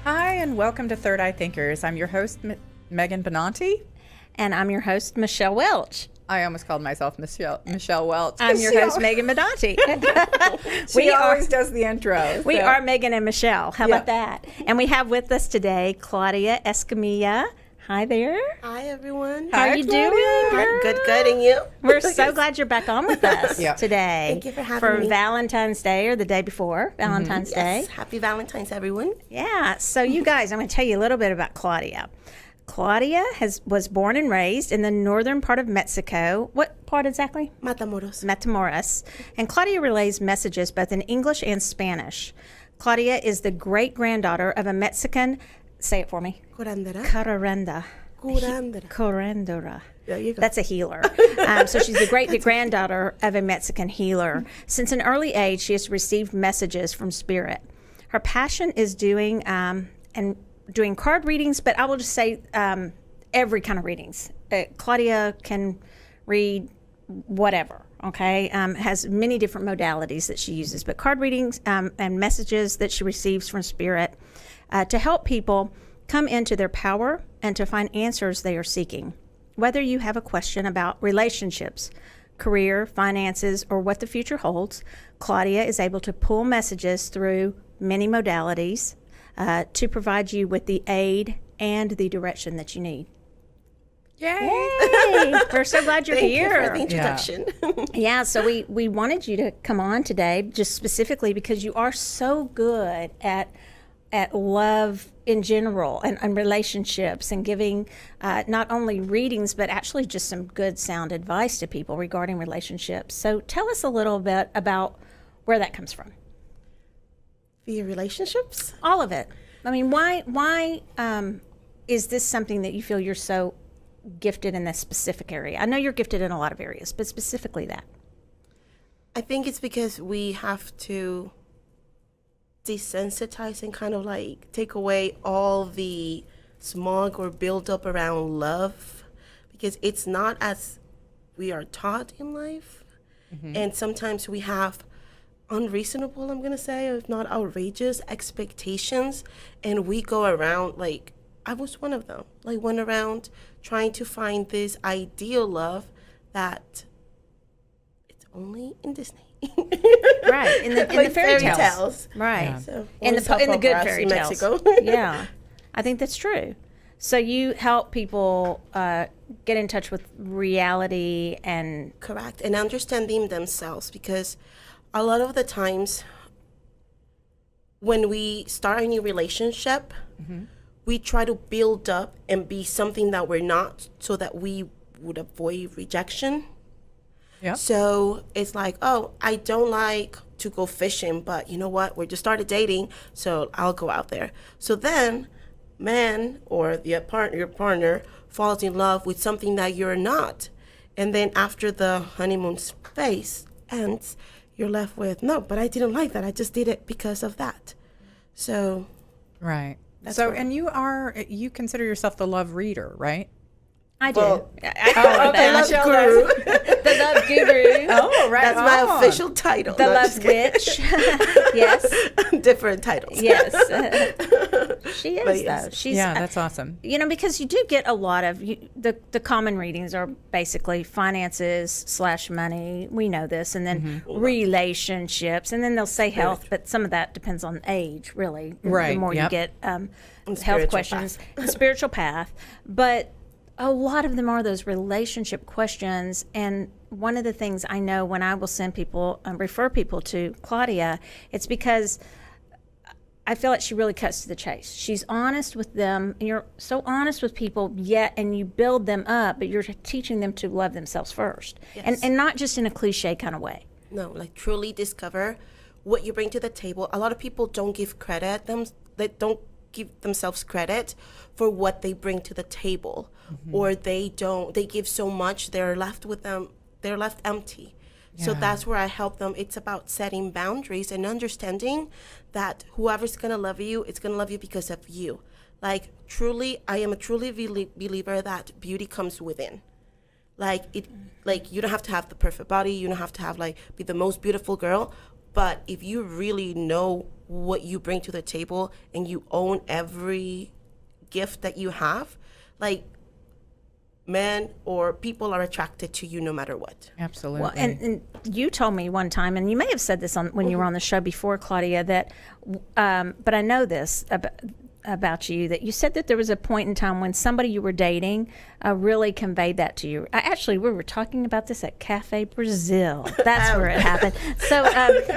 Hi, and welcome to Third Eye Thinkers. I'm your host, Megan Benanti. And I'm your host, Michelle Welch. I almost called myself Michelle Welch. I'm your host, Megan Benanti. She always does the intro. We are Megan and Michelle. How about that? And we have with us today Claudia Escamilla. Hi there. Hi, everyone. How are you doing? Good, and you? We're so glad you're back on with us today. Thank you for having me. Valentine's Day, or the day before Valentine's Day. Yes, happy Valentine's, everyone. Yeah. So you guys, I'm going to tell you a little bit about Claudia. Claudia was born and raised in the northern part of Mexico. What part exactly? Matamoros. And Claudia relays messages both in English and Spanish. Claudia is the great-granddaughter of a Mexican, say it for me. Curandera. There you go. That's a healer. So she's the great-granddaughter of a Mexican healer. Since an early age, she has received messages from Spirit. Her passion is doing card readings, but I will just say every kind of readings. Claudia can read whatever, okay? Has many different modalities that she uses, but card readings and messages that she receives from Spirit to help people come into their power and to find answers they are seeking. Whether you have a question about relationships, career, finances, or what the future holds, Claudia is able to pull messages through many modalities to provide you with the aid and the direction that you need. Yay! We're so glad you're Thank here. you for the introduction. Yeah, so we wanted you to come on today just specifically because you are so good at love in general and relationships and giving not only readings but actually just some good sound advice to people regarding relationships. So tell us a little bit about where that comes from. Via relationships? All of it. I mean, why is this something that you feel you're so gifted in this specific area? I know you're gifted in a lot of areas, but specifically that. I think it's because we have to desensitize and kind of like take away all the smog or build up around love, because it's not as we are taught in life. And sometimes we have unreasonable, I'm going to say, if not outrageous expectations. And we go around, like, I was one of them, like went around trying to find this ideal love that it's only in Disney. Right, in the like fairy tales. Right. Yeah. So, In the good fairy tales. Mexico. Yeah, I think that's true. So you help people get in touch with reality and Correct. And understanding themselves, because a lot of the times when we start a new relationship, we try to build up and be something that we're not so that we would avoid rejection. Yeah. So it's like, oh, I don't like to go fishing, but you know what? We just started dating, so I'll go out there. So then man or your partner falls in love with something that you're not. And then after the honeymoon phase ends, you're left with, no, but I didn't like that. I just did it because of that. So. Right. That's So, what- and you consider yourself the love reader, right? I do. Well, I call it that. love guru. The love guru. Oh, right. That's my official title. The No, love just kidding. witch. Yes. Different titles. Yes. She is, But yes. though. She's, Yeah, that's awesome. you know, because you do get a lot of the common readings are basically finances / money. We know this, and then relationships, and then they'll say health, but some of that depends on age, really. Right, The more you yep. get health spiritual questions, spiritual path, but a lot of them are those relationship questions. And one of the things I know when I will send people, refer people to Claudia, it's because I feel like she really cuts to the chase. She's honest with them, and you're so honest with people, yet, and you build them up, but you're teaching them to love themselves first. Yes. And not just in a cliche kind of way. No, like truly discover what you bring to the table. A lot of people don't give credit, they don't give themselves credit for what they bring to the table, or they give so much, they're left empty. So that's where I help them. It's about setting boundaries and understanding that whoever's going to love you, it's going to love you because of you. Like, truly, I am a truly believer that beauty comes within. Like, you don't have to have the perfect body. You don't have to have, be the most beautiful girl. But if you really know what you bring to the table and you own every gift that you have, like men or people are attracted to you no matter what. Absolutely. Well, and you told me one time, and you may have said this when you were on the show before, Claudia, that, but I know this about you, that you said that there was a point in time when somebody you were dating really conveyed that to you. We were talking about this at Cafe Brazil. That's where it happened. So,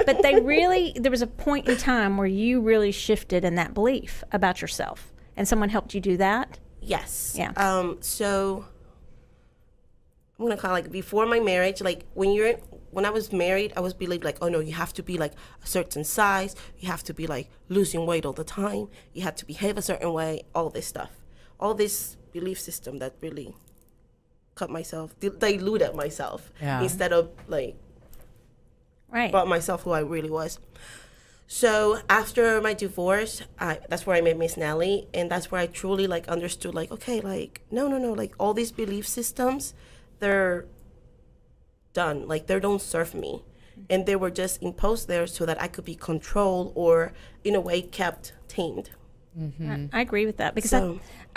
but there was a point in time where you really shifted in that belief about yourself, and someone helped you do that? Yes. Yeah. So I'm gonna call it, like, before my marriage, like when I was married, I was believed like, oh no, you have to be like a certain size, you have to be like losing weight all the time, you have to behave a certain way, all this stuff, all this belief system that really diluted myself instead of like brought myself who I really was. So after my divorce, that's where I met Miss Nellie, and that's where I truly like understood, like, okay, like no, like all these belief systems, they're done, like they don't serve me, and they were just imposed there so that I could be controlled or in a way kept tamed. Mm-hmm. I agree with that, because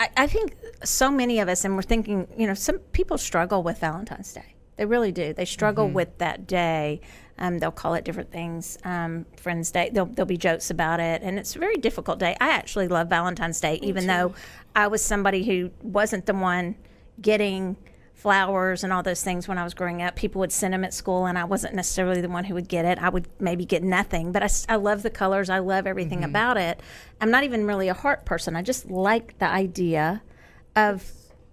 I think so many of us, and we're thinking, some people struggle with Valentine's Day. They really do. They struggle with that day. They'll call it different things. Friends Day. There'll be jokes about it, and it's a very difficult day. I actually love Valentine's Day, even though I was somebody who wasn't the one getting flowers and all those things when I was growing up. People would send them at school, and I wasn't necessarily the one who would get it. I would maybe get nothing, but I love the colors. I love everything about it. I'm not even really a heart person. I just like the idea of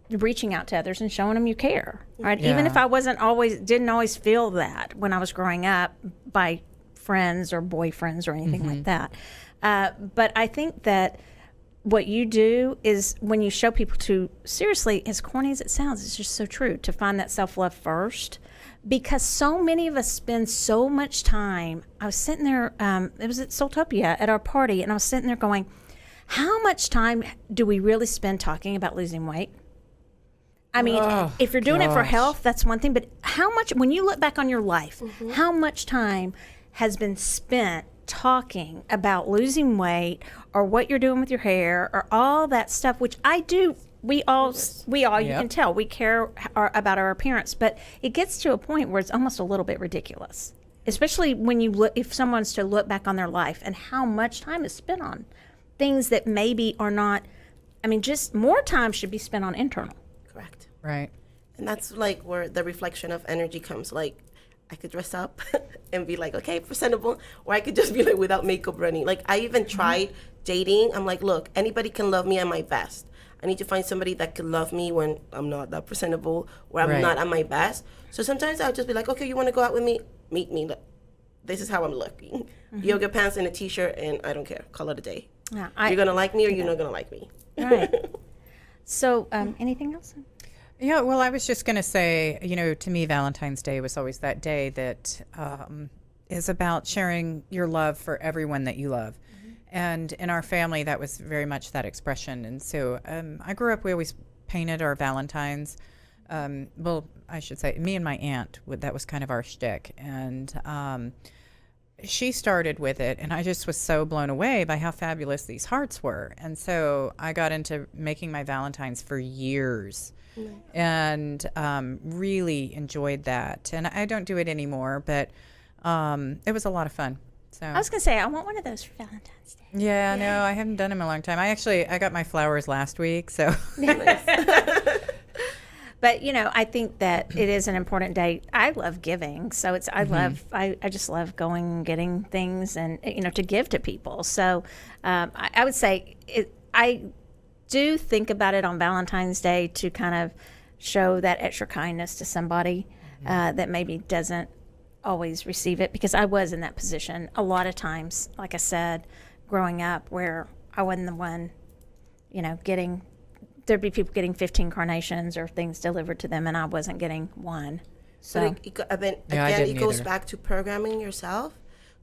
reaching out to others and showing them you care, right? Yeah. Even if I didn't always feel that when I was growing up by friends or boyfriends or anything like that. But I think that what you do is, when you show people to, seriously, as corny as it sounds, it's just so true, to find that self-love first, because so many of us spend so much time. I was sitting there, it was at Soultopia at our party, and I was sitting there going, how much time do we really spend talking about losing weight? I mean, if you're doing it for health, that's one thing, but how much, when you look back on your life, how much time has been spent talking about losing weight, or what you're doing with your hair, or all that stuff, which I do. We all, you can tell, we care about our appearance, but it gets to a point where it's almost a little bit ridiculous, especially when you look, if someone's to look back on their life and how much time is spent on things that maybe are not, just more time should be spent on internal. Correct. Right. And that's like where the reflection of energy comes. Like, I could dress up and be like, okay, presentable, or I could just be like without makeup running. Like, I even tried dating. I'm like, look, anybody can love me at my best. I need to find somebody that can love me when I'm not that presentable, or I'm not at my best. So sometimes I'll just be like, okay, you want to go out with me? Meet me. This is how I'm looking. Yoga pants and a t-shirt, and I don't care. Call it a day. Yeah, you're going to like me, or you're not going to like me. Right. So anything else? Yeah, well, I was just going to say, to me, Valentine's Day was always that day that is about sharing your love for everyone that you love. And in our family, that was very much that expression. And so I grew up, we always painted our Valentines. Well, I should say, me and my aunt, that was kind of our shtick. And she started with it, and I just was so blown away by how fabulous these hearts were. And so I got into making my Valentines for years. And really enjoyed that. And I don't do it anymore, but it was a lot of fun. So I was going to say, I want one of those for Valentine's Day. Yeah, no, I haven't done them in a long time. I got my flowers last week, so. But, I think that it is an important day. I love giving. So I just love going and getting things and, to give to people. So I would say I do think about it on Valentine's Day to kind of show that extra kindness to somebody that maybe doesn't always receive it, because I was in that position a lot of times, like I said, growing up, where I wasn't the one, there'd be people getting 15 carnations or things delivered to them, and I wasn't getting one. So it goes back to programming yourself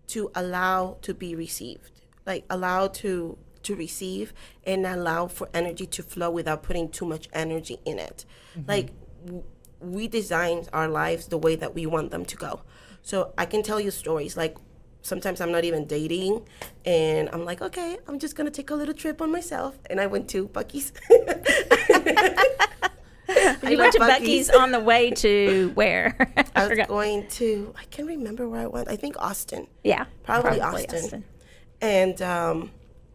to allow to be received, like allow to receive, and allow for energy to flow without putting too much energy in it. Like, we design our lives the way that we want them to go. So I can tell you stories. Like, sometimes I'm not even dating, and I'm like, okay, I'm just gonna take a little trip on myself, and I went to Buc-ee's. You went to Buc-ee's on the way to where? I was going to, I can't remember where I went. I think Austin. Yeah, Probably Austin. And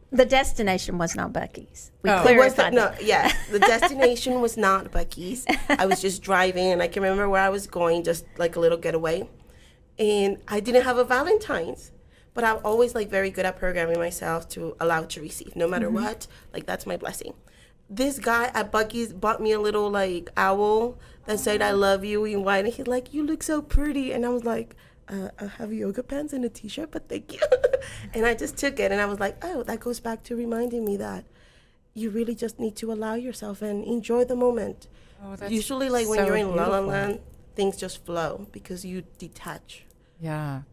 the destination was not Buc-ee's. We it was clarified no, that. yeah, the destination was not Buc-ee's. I was just driving, and I can remember where I was going, just like a little getaway. And I didn't have a Valentine's, but I'm always like very good at programming myself to allow to receive, no matter what. Like, that's my blessing. This guy at Buc-ee's bought me a little like owl that said "I love you" in white, and he's like, "You look so pretty," and I was like, "I have yoga pants and a t-shirt, but thank you." And I just took it, and I was like, "Oh, that goes back to reminding me that you really just need to allow yourself and enjoy the moment." Oh, that's Usually, like when so you're in La La beautiful. Land, things just flow because you detach. Yeah.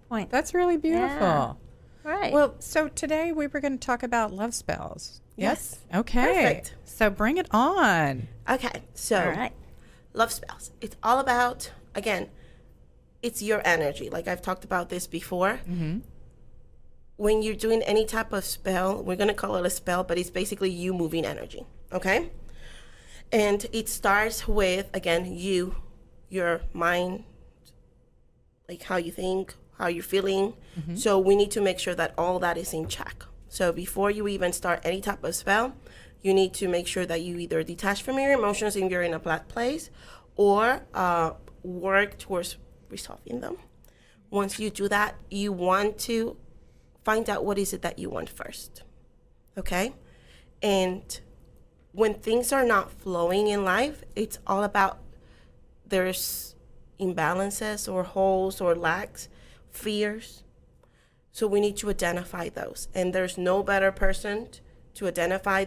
Point. That's really beautiful. Right. Well, so today we were going to talk about love spells. Yes. Okay. Perfect. So bring it on. Okay, so all right. love spells. It's all about, again, it's your energy. Like I've talked about this before. When you're doing any type of spell, we're going to call it a spell, but it's basically you moving energy, okay? And it starts with, again, your mind, like how you think, how you're feeling. So we need to make sure that all that is in check. So before you even start any type of spell, you need to make sure that you either detach from your emotions if you're in a flat place, or work towards resolving them. Once you do that, you want to find out what is it that you want first, okay? And when things are not flowing in life, it's all about there's imbalances or holes or lacks, fears. So we need to identify those. And there's no better person to identify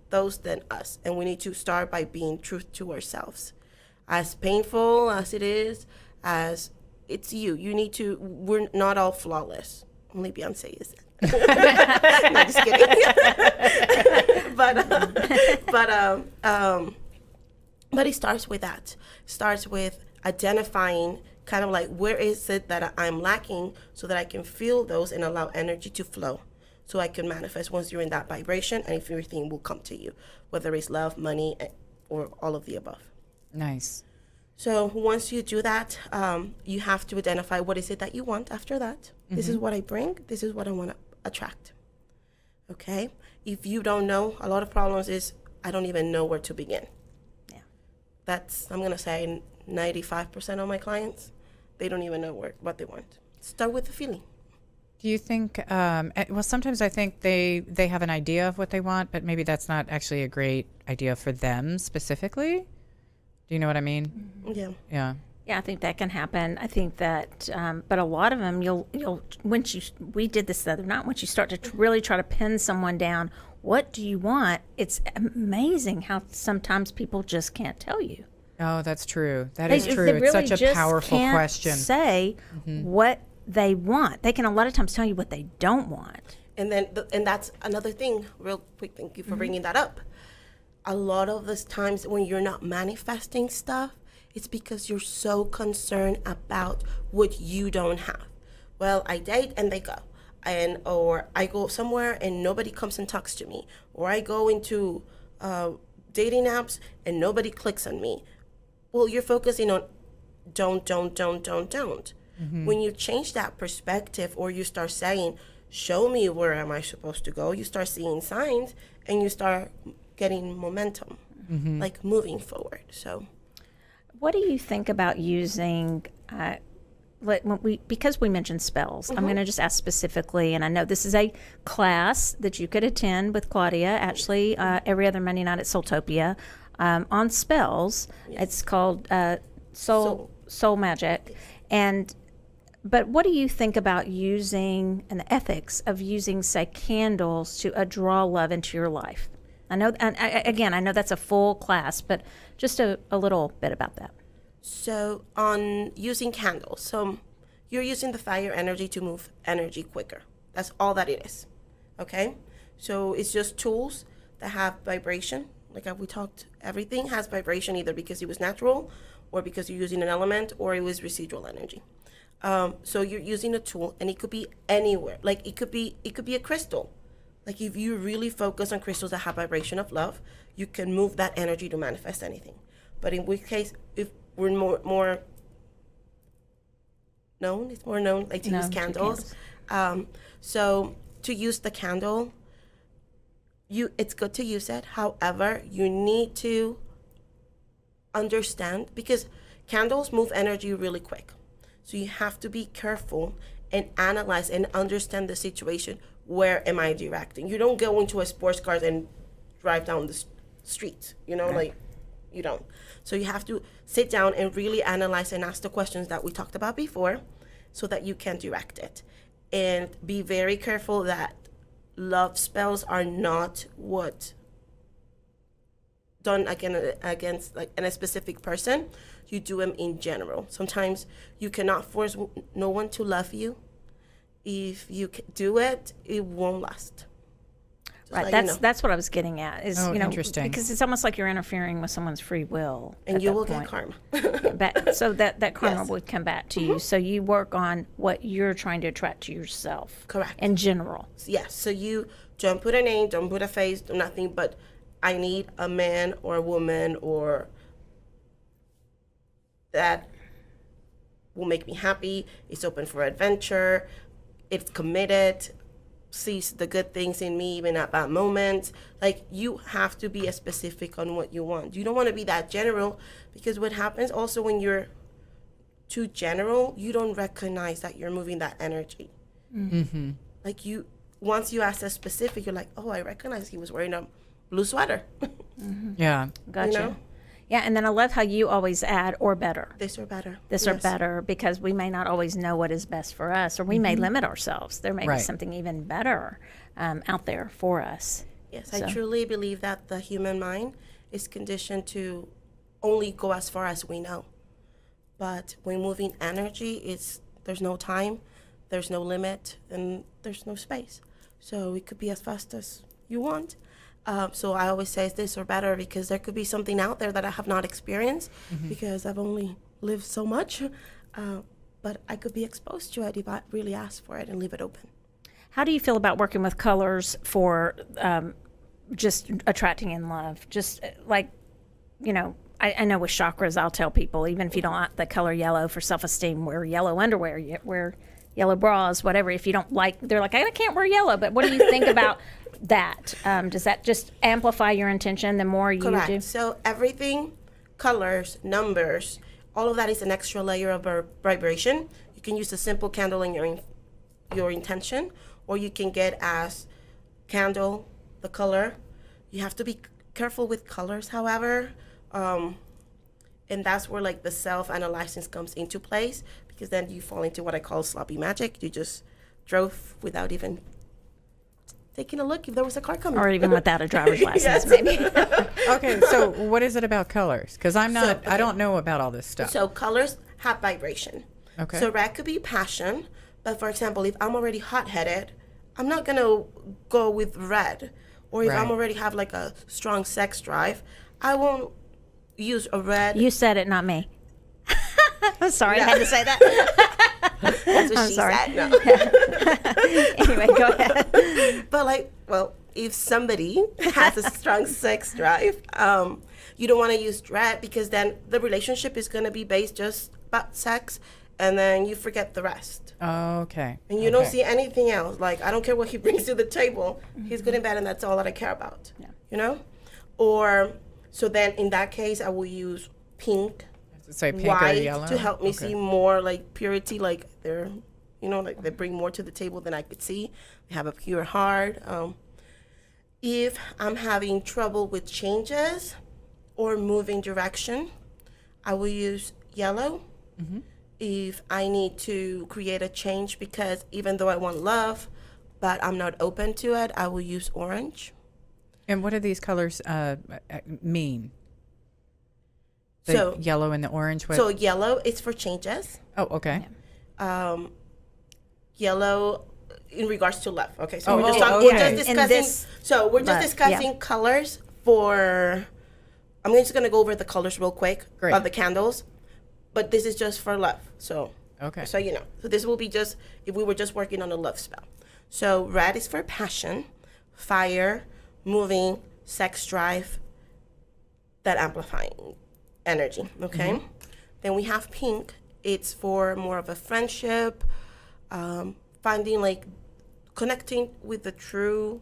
those than us. And we need to start by being true to ourselves. As painful as it is, as it's you. You need to, we're not all flawless. Only Beyonce is. No, just kidding. But it starts with that. Starts with identifying kind of like where is it that I'm lacking so that I can feel those and allow energy to flow so I can manifest once you're in that vibration, and everything will come to you, whether it's love, money, or all of the above. Nice. So once you do that, you have to identify what is it that you want after that. This is what I bring. This is what I want to attract. Okay? If you don't know, a lot of problems is I don't even know where to begin. Yeah. That's, I'm going to say 95% of my clients, they don't even know what they want. Start with the feeling. Do you think, well, sometimes I think they have an idea of what they want, but maybe that's not actually a great idea for them specifically. Do you know what I mean? Yeah. Yeah. Yeah, I think that can happen. I think that, but a lot of them, you'll we did this the other night. Once you start to really try to pin someone down, what do you want? It's amazing how sometimes people just can't tell you. Oh, that's true. That is true. They It's really such a just powerful can't question. Say what they want. They can a lot of times tell you what they don't want. And then, and that's another thing, real quick, thank you for bringing that up. A lot of the times when you're not manifesting stuff, it's because you're so concerned about what you don't have. Well, I date and they go. Or I go somewhere and nobody comes and talks to me. Or I go into dating apps and nobody clicks on me. Well, you're focusing on don't. When you change that perspective, or you start saying, show me where am I supposed to go, you start seeing signs and you start getting momentum, like moving forward. So What do you think about using, because we mentioned spells, I'm going to just ask specifically, and I know this is a class that you could attend with Claudia, actually, every other Monday night at Soultopia, on spells. It's called Soul Magic. But what do you think about using, and the ethics of using, say, candles to draw love into your life? I know, and again, I know that's a full class, but just a little bit about that. So on using candles, so you're using the fire energy to move energy quicker. That's all that it is, okay? So it's just tools that have vibration. Like we talked, everything has vibration either because it was natural or because you're using an element or it was residual energy. So you're using a tool, and it could be anywhere. Like it could be a crystal. Like if you really focus on crystals that have vibration of love, you can move that energy to manifest anything. But in which case, if we're more known, it's more known like to use candles. So to use the candle, it's good to use it. However, you need to understand, because candles move energy really quick. So you have to be careful and analyze and understand the situation. Where am I directing? You don't go into a sports car and drive down the street, like you don't. So you have to sit down and really analyze and ask the questions that we talked about before so that you can direct it. And be very careful that love spells are not what done against like in a specific person. You do them in general. Sometimes you cannot force no one to love you. If you do it, it won't last. Right. That's what I was getting at. Is interesting. Because it's almost like you're interfering with someone's free will, and you will get karma. So that karma would come back to you. So you work on what you're trying to attract to yourself. Correct. In general. Yes. So you don't put a name, don't put a face, do nothing. But I need a man or a woman or that will make me happy. It's open for adventure. It's committed. Sees the good things in me even at bad moments. Like you have to be specific on what you want. You don't want to be that general, because what happens also when you're too general, you don't recognize that you're moving that energy. Mm-hmm. Like once you ask a specific, you're like, oh, I recognize he was wearing a blue sweater. Mm-hmm. Yeah. Gotcha. Yeah, and then I love how you always add or better. This or better. This or better, because we may not always know what is best for us, or we may limit ourselves. There may be something even better out there for us. Yes, I truly believe that the human mind is conditioned to only go as far as we know. But when moving energy, there's no time, there's no limit, and there's no space. So it could be as fast as you want. So I always say it's this or better, because there could be something out there that I have not experienced because I've only lived so much. But I could be exposed to it if I really ask for it and leave it open. How do you feel about working with colors for just attracting in love? Just like, I know with chakras, I'll tell people, even if you don't like the color yellow for self-esteem, wear yellow underwear, wear yellow bras, whatever. If you don't like, they're like, I can't wear yellow. But what do you think about that? Does that just amplify your intention the more you do? So everything, colors, numbers, all of that is an extra layer of vibration. You can use a simple candle in your intention, or you can get as candle, the color. You have to be careful with colors, however. And that's where like the self-analysis comes into place, because then you fall into what I call sloppy magic. You just drove without even taking a look if there was a car coming. Or even without a driver's license, maybe. Okay, so what is it about colors? Because I don't know about all this stuff. So colors have vibration. Okay. So red could be passion, but for example, if I'm already hot-headed, I'm not going to go with red. Or if I'm already have like a strong sex drive, I won't use a red. You said it, not me. I'm sorry, I had to say that. That's what she said. No. Anyway, go ahead. But if somebody has a strong sex drive, you don't want to use red, because then the relationship is going to be based just about sex, and then you forget the rest. Okay. And you don't see anything else. Like, I don't care what he brings to the table. He's good and bad, and that's all that I care about. Yeah. Or, so then in that case, I will use pink, say pink white, or yellow to help me see more like purity, like they're, like they bring more to the table than I could see. They have a pure heart. If I'm having trouble with changes or moving direction, I will use yellow. Mm-hmm. If I need to create a change, because even though I want love, but I'm not open to it, I will use orange. And what do these colors mean? The yellow and the orange? So yellow is for changes. Oh, okay. Yellow in regards to love. Okay, so we're just discussing colors for. I'm just gonna go over the colors real quick of the candles, but this is just for love. So Okay. So you know. So this will be just if we were just working on a love spell. So red is for passion, fire, moving, sex drive, that amplifying energy. Okay. Then we have pink. It's for more of a friendship, finding like connecting with the true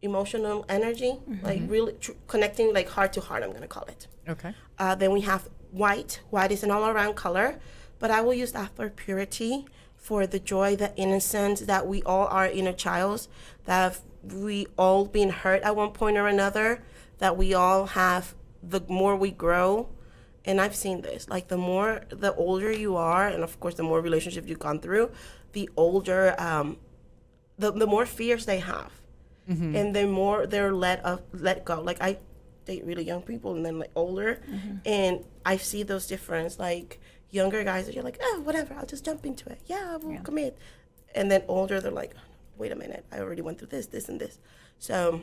emotional energy, like really connecting like heart to heart, I'm gonna call it. Okay. Then we have white. White is an all-around color, but I will use that for purity, for the joy, the innocence that we all are inner childs, that we all been hurt at one point or another, that we all have. The more we grow, and I've seen this, like the older you are, and of course the more relationships you've gone through, the older, the more fears they have, and the more they're let go. Like I date really young people, and then like older, and I see those difference. Like younger guys, that you're like, oh, whatever, I'll just jump into it. Yeah, I will commit. And then older, they're like, wait a minute, I already went through this, and this. So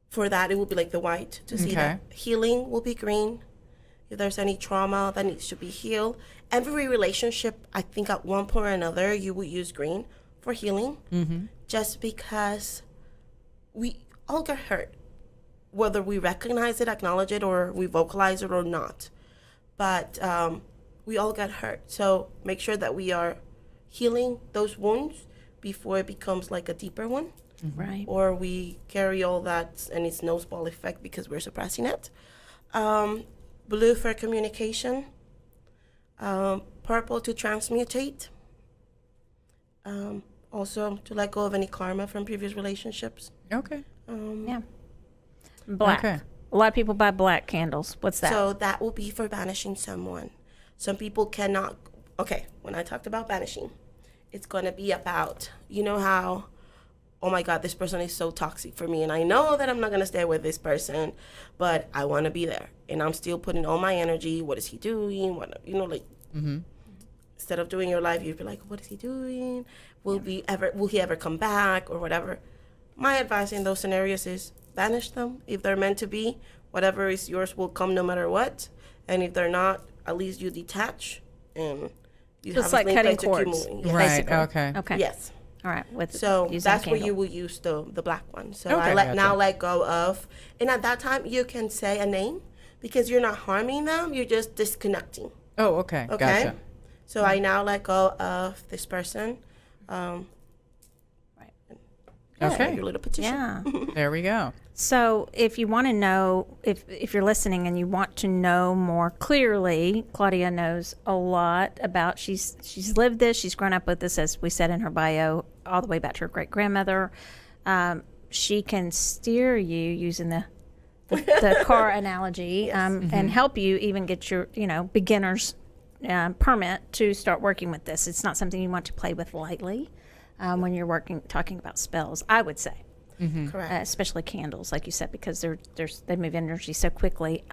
for that, it will be like the white to see that. Healing will be green. If there's any trauma that needs to be healed. Every relationship, I think at one point or another, you will use green for healing. Just because we all get hurt. Whether we recognize it, acknowledge it, or we vocalize it or not. But we all get hurt. So make sure that we are healing those wounds before it becomes like a deeper one. Right. Or we carry all that and it's snowball effect because we're suppressing it. Blue for communication. Purple to transmutate. Also to let go of any karma from previous relationships. Okay. Yeah. Black. Okay. A lot of people buy black candles. What's that? So that will be for banishing someone. Some people cannot. Okay, when I talked about banishing, it's going to be about, you know how, oh my God, this person is so toxic for me, and I know that I'm not going to stay with this person, but I want to be there, and I'm still putting all my energy. What is he doing? What, you know, like, instead of doing your life, you'd be like, what is he doing? Will he ever come back, or whatever? My advice in those scenarios is banish them. If they're meant to be, whatever is yours will come no matter what, and if they're not, at least you detach, and you So have it's a like clean cutting plate to keep cords. moving. Yes. Right. Basically. Okay. Okay. Yes. All right. With So using that's a where candle. you will use the black one. So Okay, now gotcha. let go of, and at that time you can say a name because you're not harming them. You're just disconnecting. Oh, okay. Okay. Gotcha. So I now let go of this person. Okay. Your little petition. Yeah. There we go. So if you want to know, if you're listening and you want to know more clearly, Claudia knows a lot about, she's lived this, she's grown up with this, as we said in her bio, all the way back to her great grandmother. She can steer you using the car analogy, and help you even get your beginner's permit to start working with this. It's not something you want to play with lightly when you're talking about spells, I would say. Correct. Especially candles, like you said, because they move energy so quickly.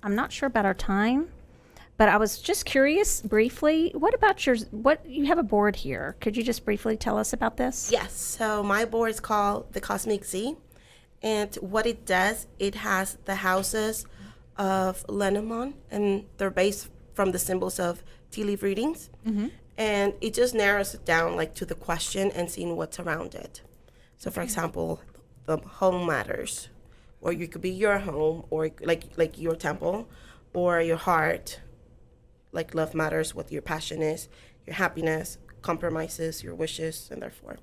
I'm not sure about our time, but I was just curious briefly. What about you have a board here? Could you just briefly tell us about this? Yes. So my board is called the Cosmic Z, and what it does, it has the houses of Lenormand, and they're based from the symbols of tea leaf readings, and it just narrows it down like to the question and seeing what's around it. So, for example, the home matters, or you could be your home, or like your temple, or your heart, like love matters, what your passion is, your happiness, compromises, your wishes, and therefore.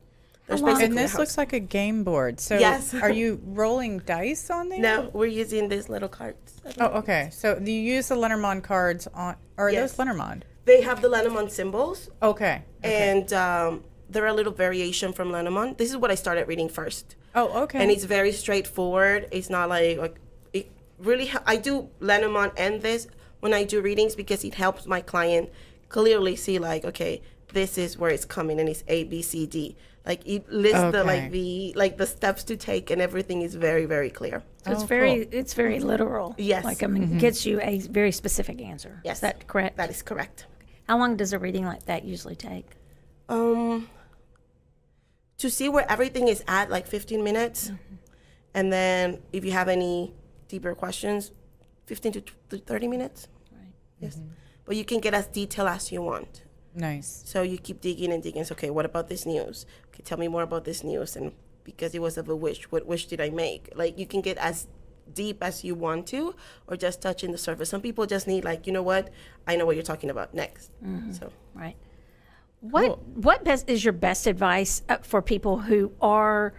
There's basically And a this house. looks like a game board. So Yes. are you rolling dice on there? No, we're using these little cards. Oh, okay. So you use the Lenormand cards on, or are Yes. those Lenormand? They have the Lenormand symbols, Okay. and they're a little variation from Lenormand. This is what I started reading first. Oh, okay. And it's very straightforward. It's not like it really. I do Lenormand and this when I do readings because it helps my client clearly see like, okay, this is where it's coming, and it's A, B, C, D. Like it lists the steps to take, and everything is very, very clear. So it's Oh, it's very literal. Yes. Like gets you a very specific answer. Yes. Is that correct? That is correct. How long does a reading like that usually take? To see where everything is at, like 15 minutes, and then if you have any deeper questions, 15 to 30 minutes. Right. Yes. but you can get as detailed as you want. Nice. So you keep digging and digging. So, okay, what about this news? Okay, tell me more about this news. And because it was of a wish, what wish did I make? Like, you can get as deep as you want to, or just touching the surface. Some people just need, like, you know what? I know what you're talking about next. So, Right. What is your best advice for people who are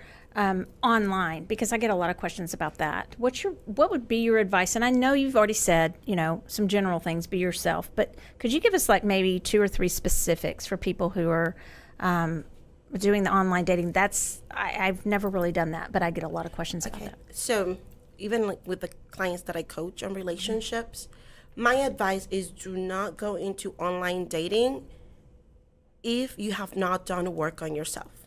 online? Because I get a lot of questions about that. What would be your advice? And I know you've already said, some general things, be yourself, but could you give us like maybe 2 or 3 specifics for people who are doing the online dating? I've never really done that, but I get a lot of questions about that. So even like with the clients that I coach on relationships, my advice is do not go into online dating if you have not done work on yourself.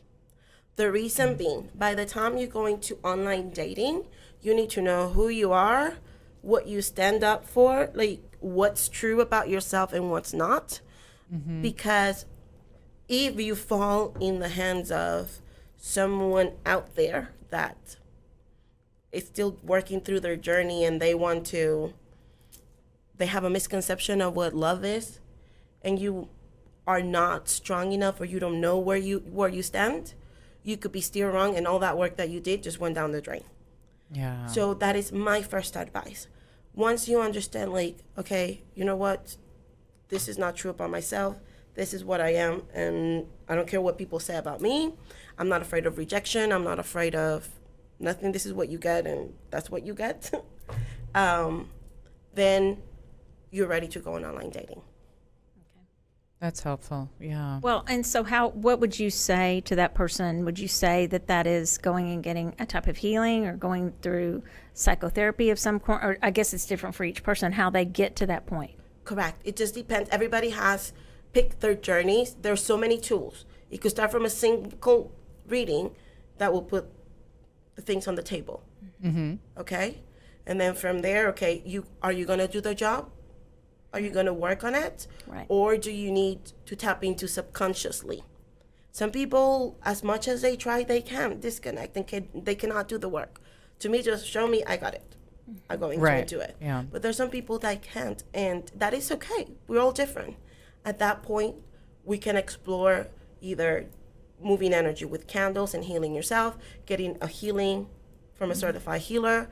The reason being, by the time you go into online dating, you need to know who you are, what you stand up for, like what's true about yourself and what's not. Because if you fall in the hands of someone out there that is still working through their journey and they have a misconception of what love is, and you are not strong enough, or you don't know where you stand, you could be still wrong, and all that work that you did just went down the drain. Yeah. So that is my first advice. Once you understand, like, okay, you know what, this is not true about myself, this is what I am, and I don't care what people say about me. I'm not afraid of rejection. I'm not afraid of nothing. This is what you get, and that's what you get. Then you're ready to go on online dating. That's helpful. Yeah. Well, and so what would you say to that person? Would you say that is going and getting a type of healing, or going through psychotherapy of some kind? Or I guess it's different for each person, how they get to that point. Correct. It just depends. Everybody has picked their journeys. There's so many tools. You could start from a single reading that will put the things on the table. Okay? And then from there, okay, are you going to do the job? Are you going to work on it? Right. Or do you need to tap into subconsciously? Some people, as much as they try, they can't disconnect and they cannot do the work. To me, just show me, I got it. I'm going to do it. Yeah. But there's some people that can't, and that is okay. We're all different. At that point, we can explore either moving energy with candles and healing yourself, getting a healing from a certified healer,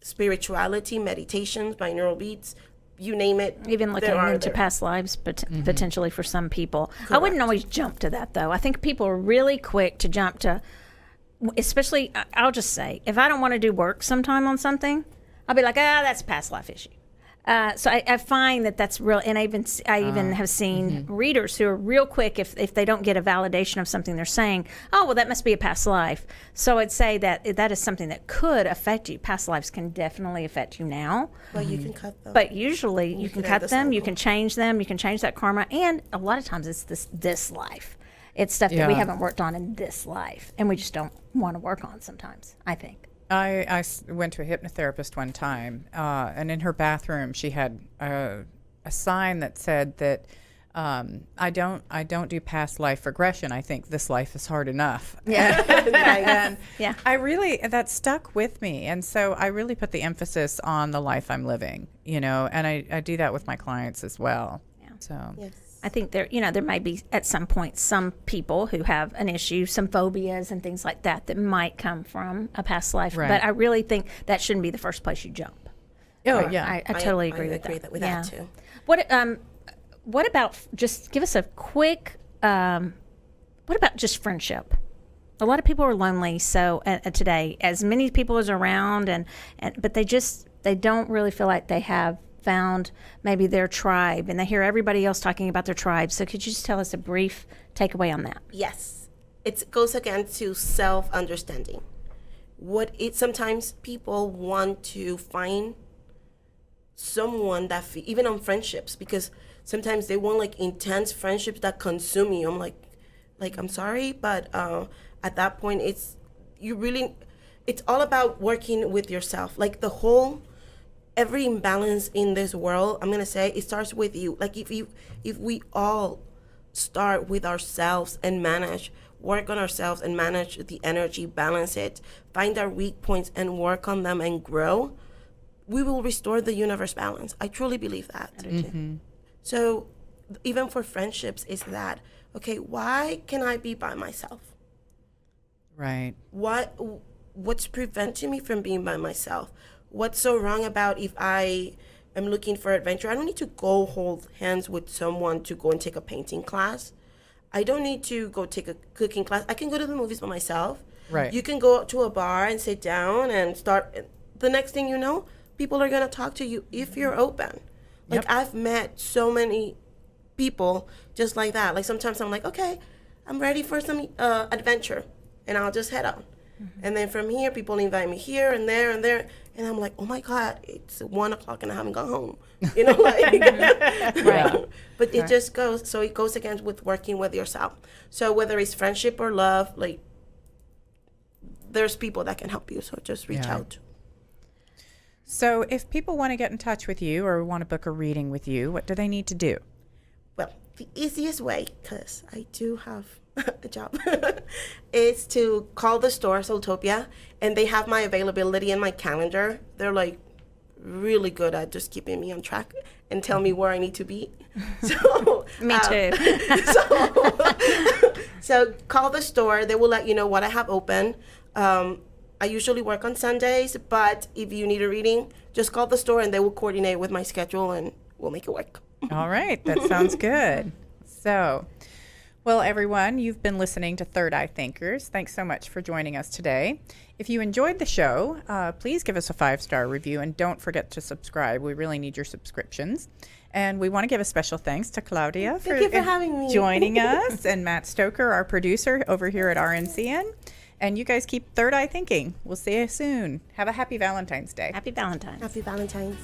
spirituality, meditations, binaural beats, you name it. Even looking into past lives, but potentially for some people. I wouldn't always jump to that, though. I think people are really quick to jump to, especially, I'll just say, if I don't want to do work sometime on something, I'll be like, that's a past life issue. So I find that's real, and I even have seen readers who are real quick if they don't get a validation of something they're saying. Oh, well, that must be a past life. So I'd say that is something that could affect you. Past lives can definitely affect you now. Well, you can cut them. But usually you can cut them, you can change them, you can change that karma, and a lot of times it's this life. It's stuff that we haven't worked on in this life, and we just don't want to work on sometimes, I think. I went to a hypnotherapist one time, and in her bathroom she had a sign that said that I don't do past life regression. I think this life is hard enough. Yeah. And Yeah. that stuck with me, and so I really put the emphasis on the life I'm living, and I do that with my clients as well. Yeah. So. Yes. I think there might be at some point some people who have an issue, some phobias and things like that might come from a past life. Right. But I really think that shouldn't be the first place you jump. Oh yeah. I totally agree with agree that. with that too. What about just give us a quick? What about just friendship? A lot of people are lonely. So today, as many people as around, but they don't really feel like they have found maybe their tribe, and they hear everybody else talking about their tribe. So could you just tell us a brief takeaway on that? Yes. It goes again to self-understanding. Sometimes people want to find someone that, even on friendships, because sometimes they want like intense friendships that consume you. I'm like I'm sorry, but at that point it's all about working with yourself. Like every imbalance in this world, I'm gonna say, it starts with you. Like if we all start with ourselves and work on ourselves and manage the energy, balance it, find our weak points and work on them and grow, we will restore the universe balance. I truly believe that. So even for friendships, is that, okay, why can I be by myself? Right. What's preventing me from being by myself? What's so wrong about if I am looking for adventure? I don't need to go hold hands with someone to go and take a painting class. I don't need to go take a cooking class. I can go to the movies by myself. Right. You can go to a bar and sit down and start. The next thing you know, people are going to talk to you if you're open. Like, I've met so many people just like that. Like, sometimes I'm like, okay, I'm ready for some adventure, and I'll just head out. And then from here, people invite me here and there and there. And I'm like, oh my God, it's 1 o'clock and I haven't gone home. You know, like, Right. But it just goes, so it goes again with working with yourself. So whether it's friendship or love, like, there's people that can help you. So just reach out. So if people want to get in touch with you or want to book a reading with you, what do they need to do? Well, the easiest way, because I do have a job, is to call the store, Soultopia, and they have my availability in my calendar. They're like really good at just keeping me on track and tell me where I need to be. So Me too. so call the store. They will let you know what I have open. I usually work on Sundays, but if you need a reading, just call the store and they will coordinate with my schedule and we'll make it work. All right. That sounds good. So, well, everyone, you've been listening to Third Eye Thinkers. Thanks so much for joining us today. If you enjoyed the show, please give us a 5-star review and don't forget to subscribe. We really need your subscriptions. And we want to give a special thanks to Claudia Thank you for having me. joining us, and Matt Stoker, our producer over here at RNCN. And you guys keep Third Eye thinking. We'll see you soon. Have a happy Valentine's Day. Happy Valentine's. Happy Valentine's.